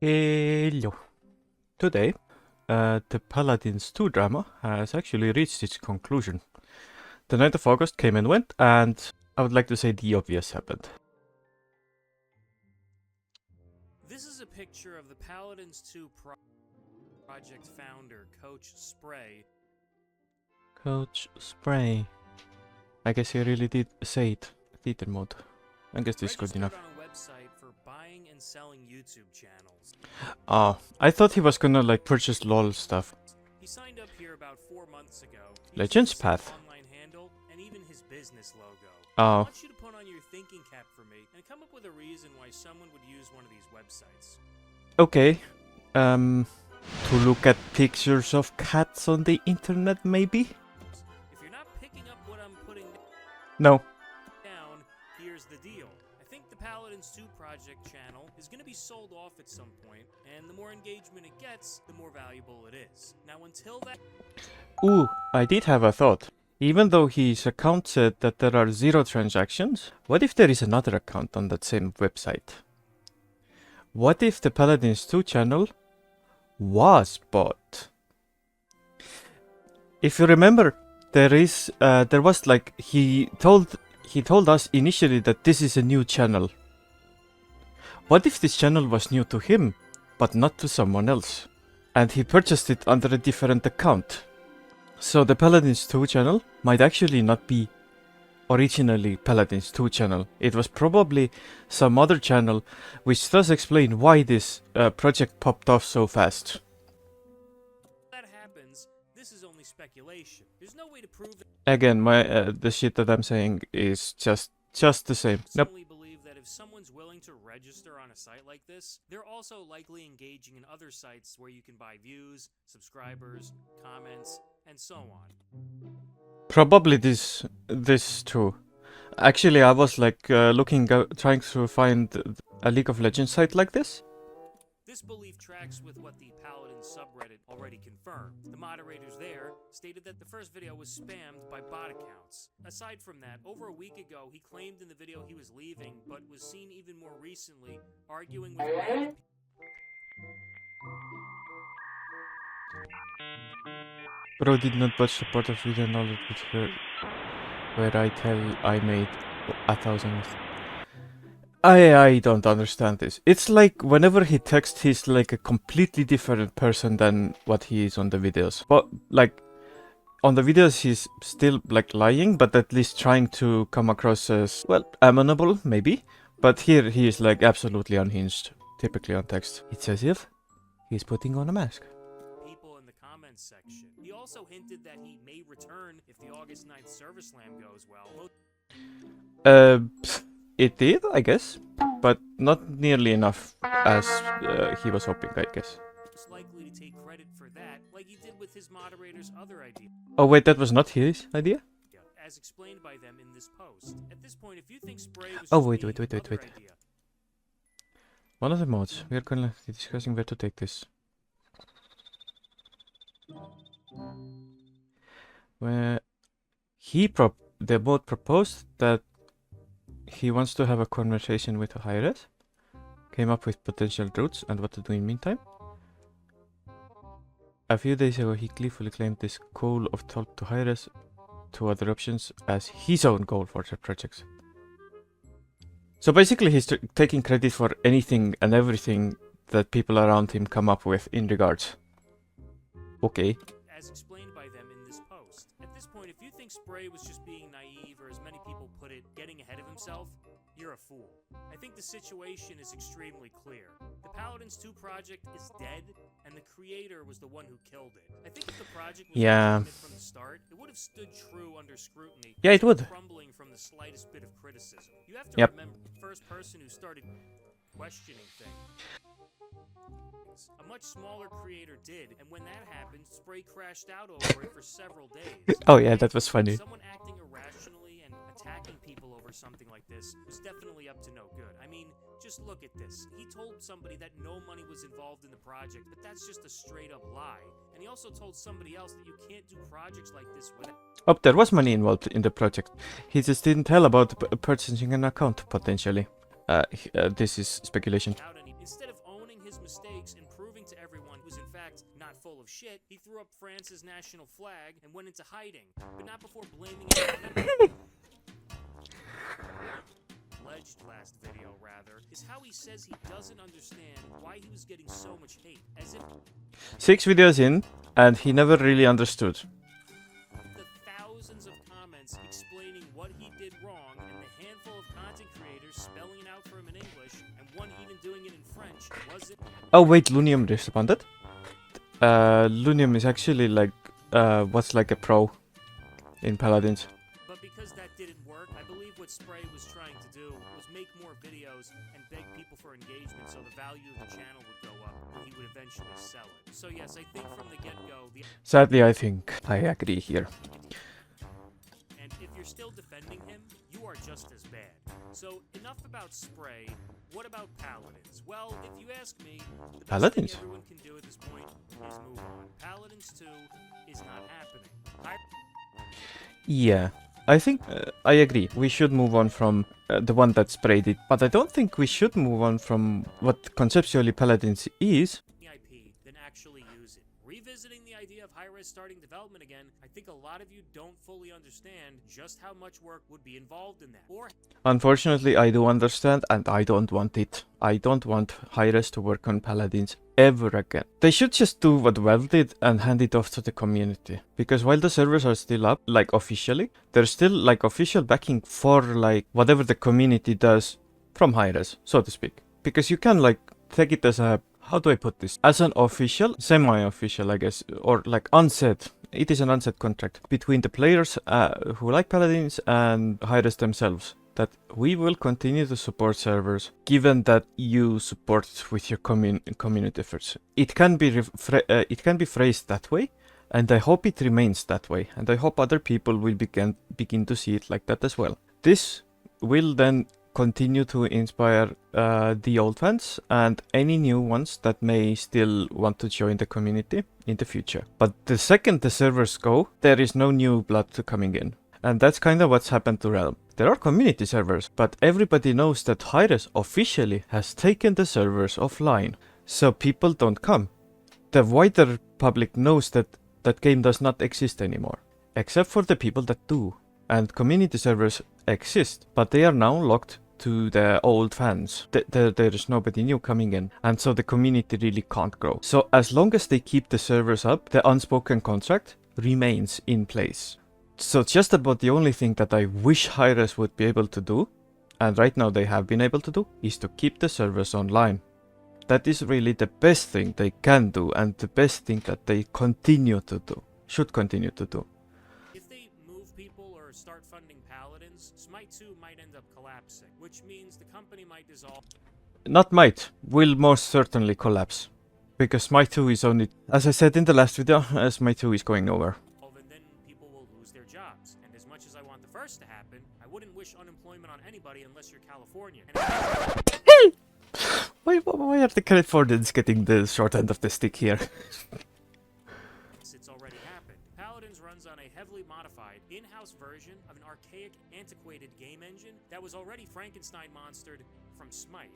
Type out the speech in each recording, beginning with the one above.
Hello. Today, the Paladins 2 drama has actually reached its conclusion. The 9th of August came and went, and I would like to say the obvious happened. This is a picture of the Paladins 2 project founder, Coach Sprray. Coach Sprray. I guess he really did say it. Theater mode. I guess this is good enough. On a website for buying and selling YouTube channels. Oh, I thought he was gonna like purchase LOL stuff. He signed up here about 4 months ago. Legends Path. Online handle and even his business logo. Oh. I want you to put on your thinking cap for me and come up with a reason why someone would use one of these websites. Okay. To look at pictures of cats on the internet, maybe? If you're not picking up what I'm putting No. down, here's the deal. I think the Paladins 2 project channel is going to be sold off at some point, and the more engagement it gets, the more valuable it is. Now until that... Ooh, I did have a thought. Even though his account said that there are 0 transactions, what if there is another account on that same website? What if the Paladins 2 channel was bought? If you remember, there was like he told us initially that this is a new channel. What if this channel was new to him, but not to someone else, and he purchased it under a different account? So the Paladins 2 channel might actually not be originally Paladins 2 channel. It was probably some other channel, which does explain why this project popped off so fast. that happens, this is only speculation. There's no way to prove that. Again, the shit that I'm saying is just the same. Nope. I believe that if someone's willing to register on a site like this, they're also likely engaging in other sites where you can buy views, subscribers, comments, and so on. Probably this too. Actually, I was like trying to find a League of Legends site like this. This belief tracks with what the Paladins subreddit already confirmed. The moderators there stated that the first video was spammed by bot accounts. Aside from that, over a week ago, he claimed in the video he was leaving, but was seen even more recently arguing with random Bro did not watch the part of video knowledge with her where I tell I made 1,000. I don't understand this. It's like whenever he texts, he's like a completely different person than what he is on the videos. But like on the videos, he's still like lying, but at least trying to come across as, well, amenable, maybe. But here he is like absolutely unhinged, typically on text. It's as if he's putting on a mask. people in the comments section. He also hinted that he may return if the August 9th server slam goes well. It did, I guess, but not nearly enough as he was hoping, I guess. Most likely to take credit for that, like he did with his moderator's other idea. Oh wait, that was not his idea? As explained by them in this post. At this point, if you think Sprray was Oh, just wait. being other idea, One of the mods. We are gonna be discussing where to take this. Where the mod proposed that he wants to have a conversation with a high-res, came up with potential routes and what to do in meantime. A few days ago, he gleefully claimed this goal of talk to high-res to other options as his own goal for the projects. So basically, he's taking credit for anything and everything that people around him come up with in regards. Okay. as explained by them in this post. At this point, if you think Sprray was just being naive, or as many people put it, getting ahead of himself, you're a fool. I think the situation is extremely clear. The Paladins 2 project is dead, and the creator was the one who killed it. I think if the project was legitimate from the start, it would have stood true under scrutiny. Yeah, it would. Crumbling from the slightest bit of criticism. You have to remember, the first person who started questioning things. A much smaller creator did, and when that happened, Sprray crashed out over it for several days. Oh yeah, that was funny. Someone acting irrationally and attacking people over something like this was definitely up to no good. I mean, just look at this. He told somebody that no money was involved in the project, but that's just a straight up lie. And he also told somebody else that you can't do projects like this without... Oh, there was money involved in the project. He just didn't tell about purchasing an account, potentially. This is speculation. Instead of owning his his mistakes and proving to everyone he was in fact not full of shit, he threw up France's national flag and went into hiding, but not before blaming it. Alleged last video, rather, is how he says he doesn't understand why he was getting so much hate, as if 6 videos in, and he never really understood. the thousands of comments explaining what he did wrong and the handful of content creators spelling it out for him in English and one even doing it in French wasn't. Oh wait, Lunium responded? Lunium is actually like, what's like a pro in Paladins. But because that didn't work, I believe what Sprray was trying to do was make more videos and beg people for engagement so the value of the channel would go up and he would eventually sell it. So yes, I think from the get-go, Sadly, I think I agree here. and if you're still defending him, you are just as bad. So enough about Sprray. What about Paladins? Well, if you ask me, the best Paladins? thing everyone can do at this point is move on. Paladins 2 is not happening. Yeah, I think I agree. We should move on from the one that Sprray did, but I don't think we should move on from what conceptually Paladins is. IP than actually use it. Revisiting the idea of high-res starting development again, I think a lot of you don't fully understand just how much work would be involved in that. Or Unfortunately, I do understand, and I don't want it. I don't want Hi-Res to work on Paladins ever again. They should just do what Valve did and hand it off to the community. Because while the servers are still up, like officially, there's still like official backing for like whatever the community does from Hi-Res, so to speak. Because you can like take it as a, how do I put this? As an official, semi-official I guess, or like unsaid. It is an unsaid contract between the players who like Paladins and Hi-Res themselves. That we will continue to support servers, given that you support with your community efforts. It can be phrased that way, and I hope it remains that way, and I hope other people will begin to see it like that as well. This will then continue to inspire the old fans and any new ones that may still want to join the community in the future. But the second the servers go, there is no new blood coming in. And that's kind of what's happened to Realm. There are community servers, but everybody knows that Hi-Res officially has taken the servers offline, so people don't come. The wider public knows that that game does not exist anymore, except for the people that do. And community servers exist, but they are now locked to the old fans. There is nobody new coming in, and so the community really can't grow. So as long as they keep the servers up, the unspoken contract remains in place. So just about the only thing that I wish Hi-Res would be able to do, and right now they have been able to do, is to keep the servers online. That is really the best thing they can do, and the best thing that they continue to do, should continue to do. if they move people or start funding Paladins, Smite 2 might end up collapsing, which means the company might dissolve. Not might, will most certainly collapse. Because Smite 2 is only, as I said in the last video, Smite 2 is going over. And then people will lose their jobs. And as much as I want the first to happen, I wouldn't wish unemployment on anybody unless you're Californian. And Why are the Californians getting the short end of the stick here? it's already happened. Paladins runs on a heavily modified, in-house version of an archaic, antiquated game engine that was already Frankenstein monstered from Smite.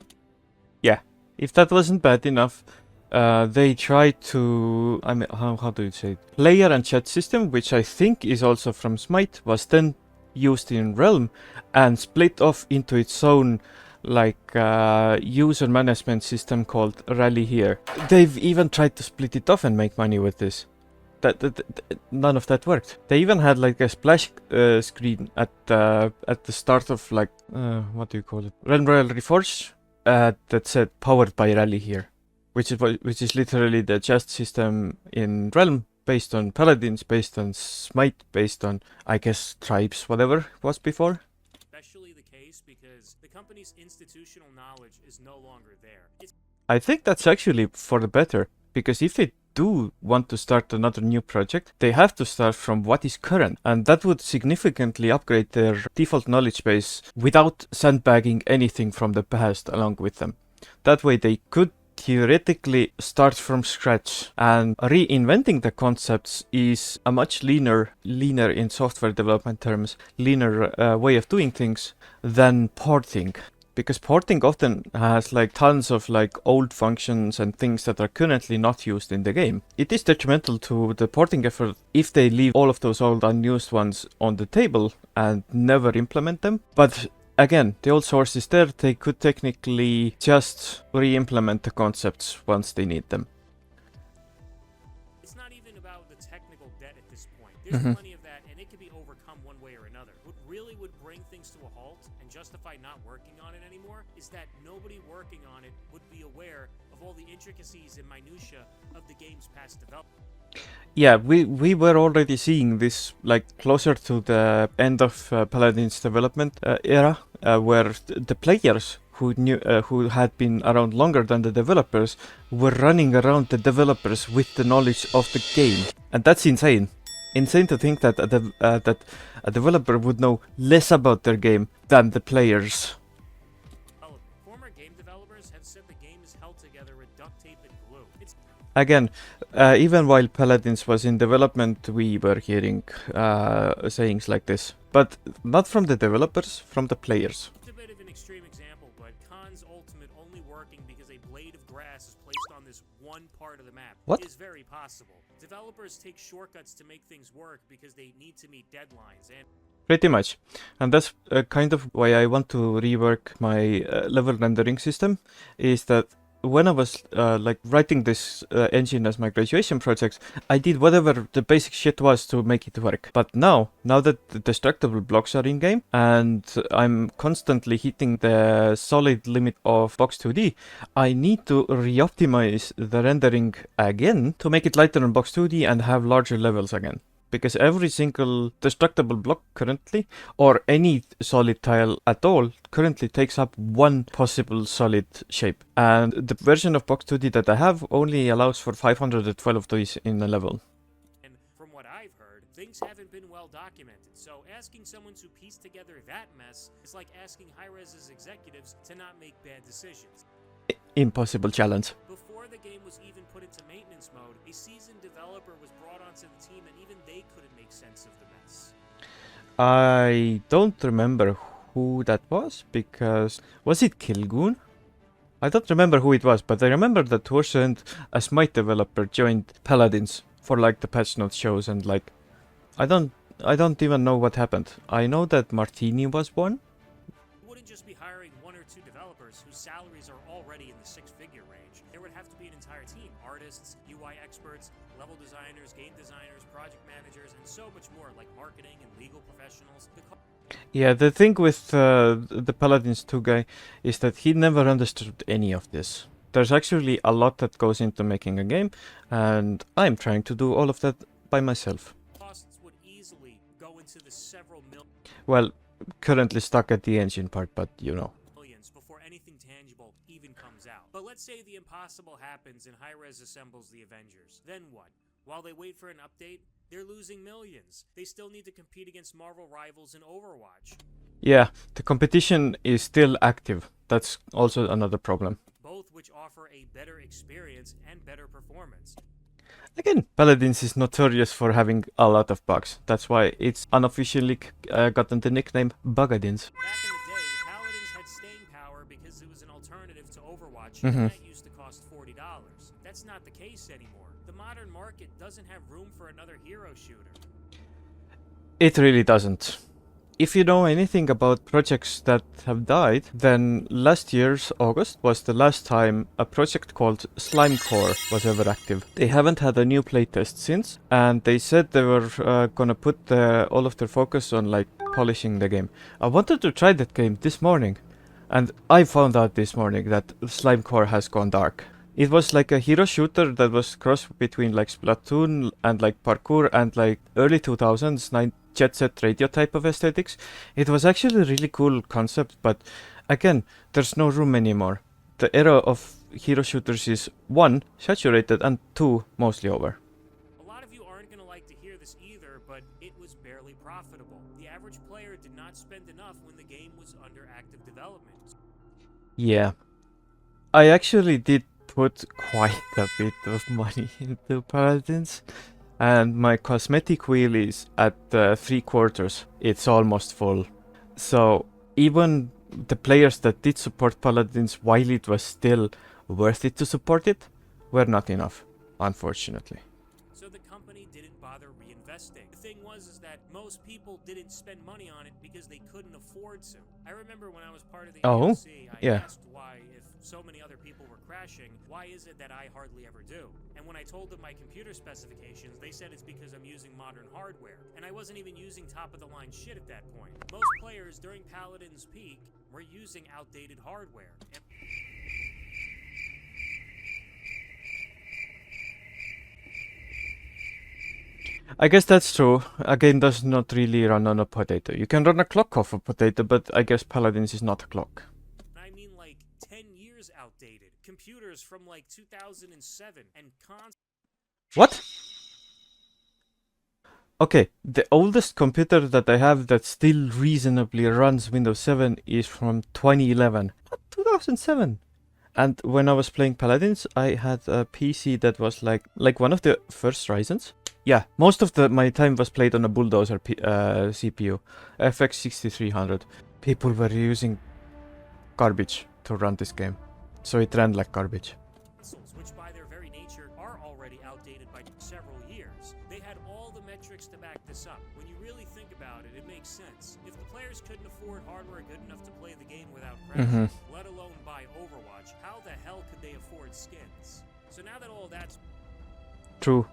Yeah, if that wasn't bad enough, they tried to, I mean, how do you say it? Player and chat system, which I think is also from Smite, was then used in Realm and split off into its own like user management system called Rally here. They've even tried to split it off and make money with this. None of that worked. They even had like a splash screen at the start of like what do you call it? Realm Royal Reforged that said powered by Rally here, which is literally the chest system in Realm based on Paladins, based on Smite, based on I guess Tribes, whatever was before. Especially the case because the company's institutional knowledge is no longer there. I think that's actually for the better, because if they do want to start another new project, they have to start from what is current, and that would significantly upgrade their default knowledge base without sandbagging anything from the past along with them. That way they could theoretically start from scratch, and reinventing the concepts is a much leaner in software development terms, leaner way of doing things than porting. because porting often has like tons of like old functions and things that are currently not used in the game. It is detrimental to the porting effort if they leave all of those old unused ones on the table and never implement them. But again, the old source is there. They could technically just re-implement the concepts once they need them. It's not even about the technical debt at this point. There's plenty of that, and it can be overcome one way or another. What really would bring things to a halt and justify not working on it anymore is that nobody working on it would be aware of all the intricacies and minutiae of the game's past development. Yeah, we were already seeing this like closer to the end of Paladins development era, where the players who had been around longer than the developers were running around the developers with the knowledge of the game, and that's insane. Insane to think that that a developer would know less about their game than the players. Former game developers have said the game is held together with duct tape and glue. It's Again, even while Paladins was in development, we were hearing sayings like this, but not from the developers, from the players. a bit of an extreme example, but Khan's ultimate only working because a blade of grass is placed on this one part of the map What? is very possible. Developers take shortcuts to make things work because they need to meet deadlines, and Pretty much, and that's kind of why I want to rework my level rendering system, is that when I was like writing this engine as my graduation project, I did whatever the basic shit was to make it work. But now that the destructible blocks are in game and I'm constantly hitting the solid limit of box 2D, I need to re-optimize the rendering again to make it lighter on box 2D and have larger levels again. Because every single destructible block currently, or any solid tile at all, currently takes up one possible solid shape. And the version of Box 2D that I have only allows for 512 of these in a level. and from what I've heard, things haven't been well documented. So asking someone to piece together that mess is like asking Hi-Res's executives to not make bad decisions. Impossible challenge. Before the game was even put into maintenance mode, a seasoned developer was brought onto the team, and even they couldn't make sense of the mess. I don't remember who that was, because... Was it Kilgoon? I don't remember who it was, but I remember that towards the end, a Smite developer joined Paladins for like the patch notes shows, and like... I don't even know what happened. I know that Martini was one. You wouldn't just be hiring one or two developers whose salaries are already in the six-figure range. There would have to be an entire team: artists, UI experts, level designers, game designers, project managers, and so much more, like marketing and legal professionals. Yeah, the thing with the Paladins 2 guy is that he never understood any of this. There's actually a lot that goes into making a game, and I'm trying to do all of that by myself. Costs would easily go into the several Well, currently stuck at the engine part, but you know. millions before anything tangible even comes out. But let's say the impossible happens and Hi-Res assembles the Avengers. Then what? While they wait for an update, they're losing millions. They still need to compete against Marvel rivals in Overwatch, Yeah, the competition is still active. That's also another problem. both which offer a better experience and better performance. Again, Paladins is notorious for having a lot of bugs. That's why it's unofficially gotten the nickname Bugadins. Back in the day, Paladins had staying power because it was an alternative to Overwatch, and that used to cost $40. That's not the case anymore. The modern market doesn't have room for another hero shooter. It really doesn't. If you know anything about projects that have died, then last year's August was the last time a project called Slimecore was ever active. They haven't had a new playtest since, and they said they were gonna put all of their focus on like polishing the game. I wanted to try that game this morning, and I found out this morning that Slimecore has gone dark. It was like a hero shooter that was cross between like Splatoon and like parkour and like early 2000s Jet Set Radio type of aesthetics. It was actually a really cool concept, but again, there's no room anymore. The era of hero shooters is 1, saturated, and 2, mostly over. A lot of you aren't going to like to hear this either, but it was barely profitable. The average player did not spend enough when the game was under active development. Yeah. I actually did put quite a bit of money into Paladins, and my cosmetic wheel is at 3/4. It's almost full. So even the players that did support Paladins while it was still worth it to support it were not enough, unfortunately. So the company didn't bother reinvesting. The thing was is that most people didn't spend money on it because they couldn't afford to. I remember when I was part of the AOC, I asked why, if so many other people were crashing, why is it that I hardly ever do? And when I told them my computer specifications, they said it's because I'm using modern hardware. And I wasn't even using top-of-the-line shit at that point. Most players during Paladin's peak were using outdated hardware. I guess that's true. A game does not really run on a potato. You can run a clock off a potato, but I guess Paladins is not a clock. I mean like 10 years outdated. Computers from like 2007 and What? Okay, the oldest computer that I have that still reasonably runs Windows 7 is from 2011. Not 2007. And when I was playing Paladins, I had a PC that was like one of the first Ryzens. Yeah, most of my time was played on a Bulldozer CPU, FX 6300. People were using garbage to run this game, so it ran like garbage. Which by their very nature are already outdated by several years. They had all the metrics to back this up. When you really think about it, it makes sense. If the players couldn't afford hardware good enough to play the game without crashing, let alone buy Overwatch, how the hell could they afford skins? So now that all that's true.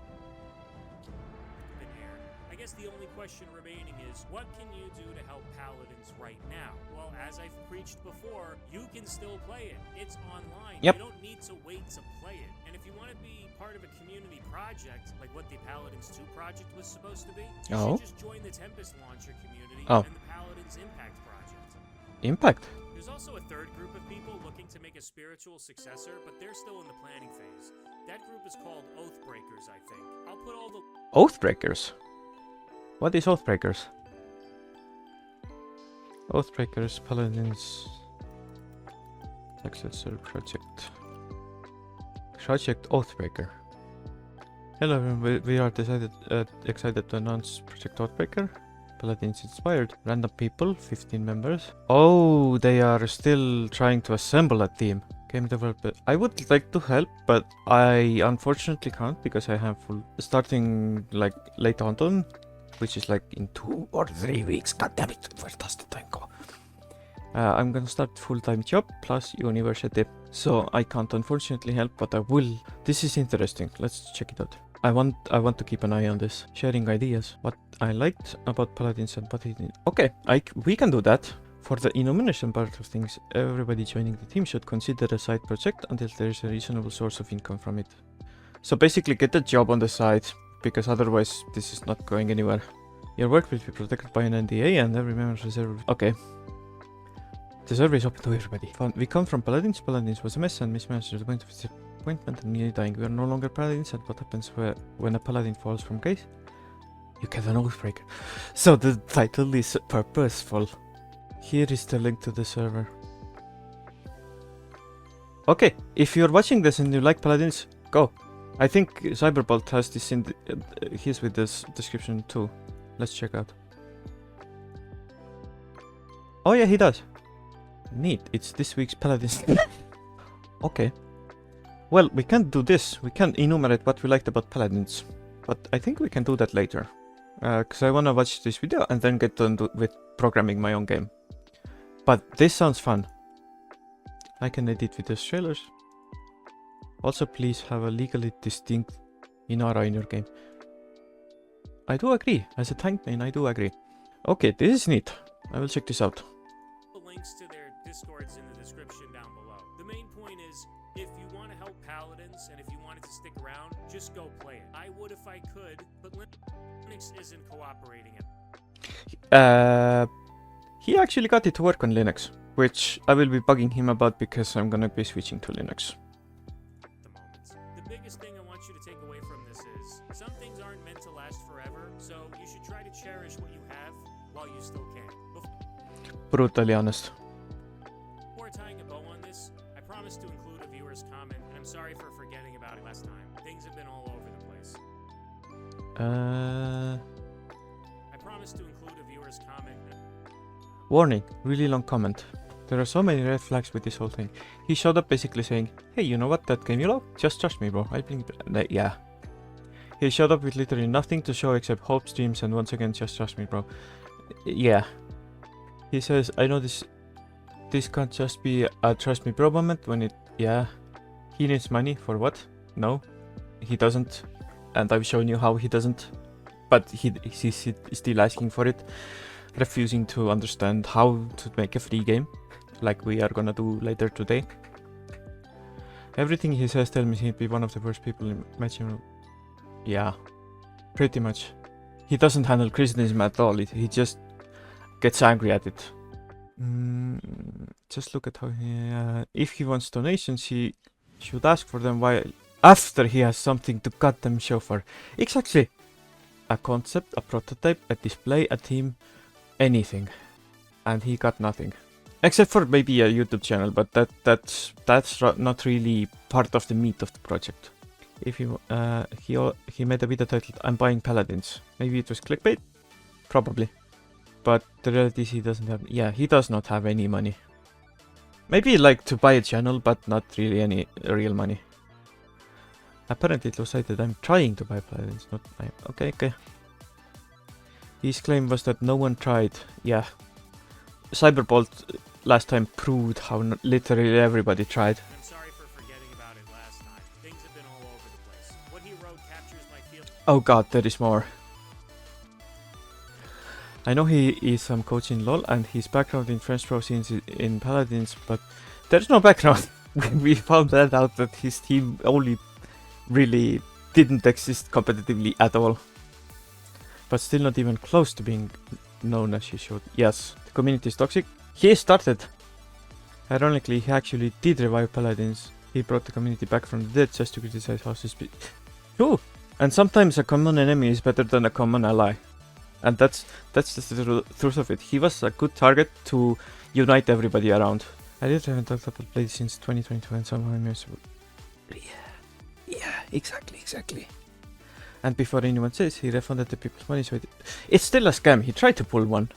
I guess the only question remaining is, what can you do to help Paladins right now? Well, as I've preached before, you can still play it. It's online. Yep. You don't need to wait to play it. And if you want to be part of a community project, like what the Paladins 2 project was supposed to be, you should just join the Tempest Launcher community and the Paladins Impact project. Impact? There's also a third group of people looking to make a spiritual successor, but they're still in the planning phase. That group is called Oathbreakers, I think. I'll put all the... Oathbreakers? What is Oathbreakers? Oathbreakers, Paladins, Successor Project. Project Oathbreaker. Hello everyone, we are excited to announce Project Oathbreaker. Paladins inspired. Random people, 15 members. Oh, they are still trying to assemble a team. Game developer. I would like to help, but I unfortunately can't because I have starting like late autumn, which is like in 2 or 3 weeks. God damn it, where does the time go? I'm gonna start full-time job plus university, so I can't unfortunately help, but I will. This is interesting. Let's check it out. I want to keep an eye on this. Sharing ideas. What I liked about Paladins and Paladins. Okay, we can do that. For the illumination part of things, everybody joining the team should consider a side project until there is a reasonable source of income from it. So basically get a job on the side, because otherwise this is not going anywhere. Your work will be protected by an NDA and every member of the server... Okay. The server is open to everybody. We come from Paladins. Paladins was a mess and mismanaged to the point of disappointment and nearly dying. We are no longer Paladins, and what happens when a Paladin falls from grace? You get an Oathbreaker. So the title is purposeful. Here is the link to the server. Okay, if you're watching this and you like Paladins, go. I think Cyberbolt has this in he's with this description too. Let's check out. Oh yeah, he does. Neat, it's this week's Paladins. Okay. Well, we can't do this. We can't enumerate what we liked about Paladins. But I think we can do that later. Because I want to watch this video and then get on with programming my own game. But this sounds fun. I can edit video trailers. Also, please have a legally distinct Inara in your game. I do agree. As a tank main, I do agree. Okay, this is neat. I will check this out. The links to their Discords in the description down below. The main point is, if you want to help Paladins and if you wanted to stick around, just go play it. I would if I could, but Linux isn't cooperating it. He actually got it to work on Linux, which I will be bugging him about because I'm gonna be switching to Linux. The biggest thing I want you to take away from this is, some things aren't meant to last forever, so you should try to cherish what you have while you still can. Brutally honest. Before tying a bow on this, I promised to include a viewer's comment, and I'm sorry for forgetting about it last time. Things have been all over the place. I promised to include a viewer's comment. Warning, really long comment. There are so many red flags with this whole thing. He showed up basically saying, hey, you know what, that game you love? Just trust me, bro. I blinked. Yeah. He showed up with literally nothing to show except hope streams and once again, just trust me, bro. Yeah. He says, I know this can't just be a trust me bro moment when it... Yeah. He needs money for what? No. He doesn't. And I've shown you how he doesn't. But he's still asking for it. Refusing to understand how to make a free game. Like we are gonna do later today. Everything he says tells me he'd be one of the worst people in matching. Yeah, pretty much. He doesn't handle criticism at all. He just gets angry at it. Just look at how he... if he wants donations, he should ask for them while after he has something to cut them show for. Exactly. A concept, a prototype, a display, a team, anything. And he got nothing. Except for maybe a YouTube channel, but that's not really part of the meat of the project. If he made a video titled "I'm buying Paladins." Maybe it was clickbait, probably. But the reality is he doesn't have. Yeah, he does not have any money. Maybe like to buy a channel, but not really any real money. Apparently it was cited, I'm trying to buy Paladins, not I. Okay. His claim was that no one tried. Yeah. Cyberbolt last time proved how literally everybody tried. I'm sorry for forgetting about it last time. Things have been all over the place. What he wrote captures my feelings. Oh god, there is more. I know he is some coach in LoL and his background in French pro scenes in Paladins, but there's no background. We found that out that his team only really didn't exist competitively at all. But still not even close to being known as he should. Yes, the community is toxic. He started. Ironically, he actually did revive Paladins. He brought the community back from the dead just to criticize how suspicious. True. And sometimes a common enemy is better than a common ally. And that's just the truth of it. He was a good target to unite everybody around. I literally haven't talked about play since 2022 and somehow I'm usable. Yeah, exactly. And before anyone says he refunded the people's money, so it's still a scam. He tried to pull one.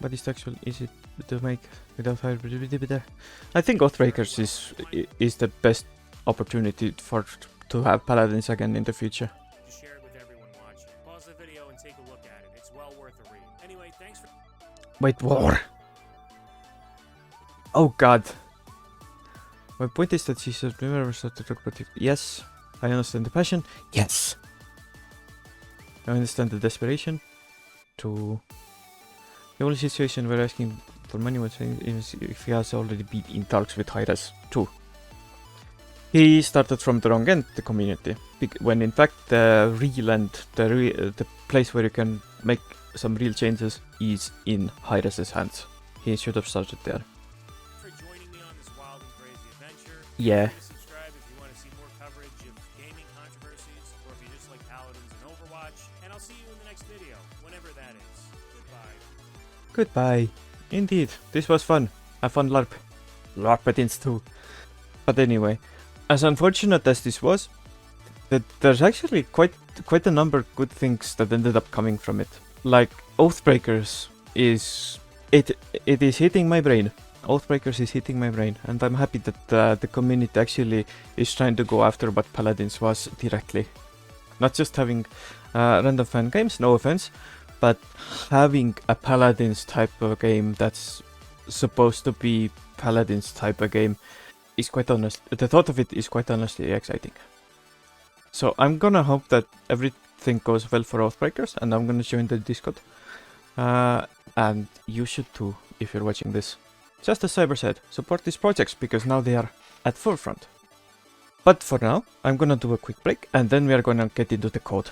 But it's actually easy to make without higher visibility. I think Oathbreakers is the best opportunity to have Paladins again in the future. To share it with everyone watching. Pause the video and take a look at it. It's well worth a read. Anyway, thanks for... Wait, war. Oh god. My point is that she should never start to talk about it. Yes, I understand the passion. Yes. I understand the desperation. True. The only situation where asking for money was if he has already been in talks with Hyras. True. He started from the wrong end, the community. When in fact the real end, the place where you can make some real changes is in Hyras' hands. He should have started there. For joining me on this wild and crazy adventure. Yeah. Subscribe if you want to see more coverage of gaming controversies, or if you just like Paladins and Overwatch, and I'll see you in the next video, whenever that is. Goodbye. Indeed, this was fun. A fun LARP. LARPadins too. But anyway, as unfortunate as this was, there's actually quite a number of good things that ended up coming from it. Like Oathbreakers is it is hitting my brain. Oathbreakers is hitting my brain, and I'm happy that the community actually is trying to go after what Paladins was directly. Not just having random fan games, no offense, but having a Paladins type of game that's supposed to be Paladins type of game is quite honest. The thought of it is quite honestly exciting. So I'm gonna hope that everything goes well for Oathbreakers, and I'm gonna join the Discord. And you should too, if you're watching this. Just as Cyber said, support these projects because now they are at forefront. But for now, I'm gonna do a quick break, and then we are gonna get into the code.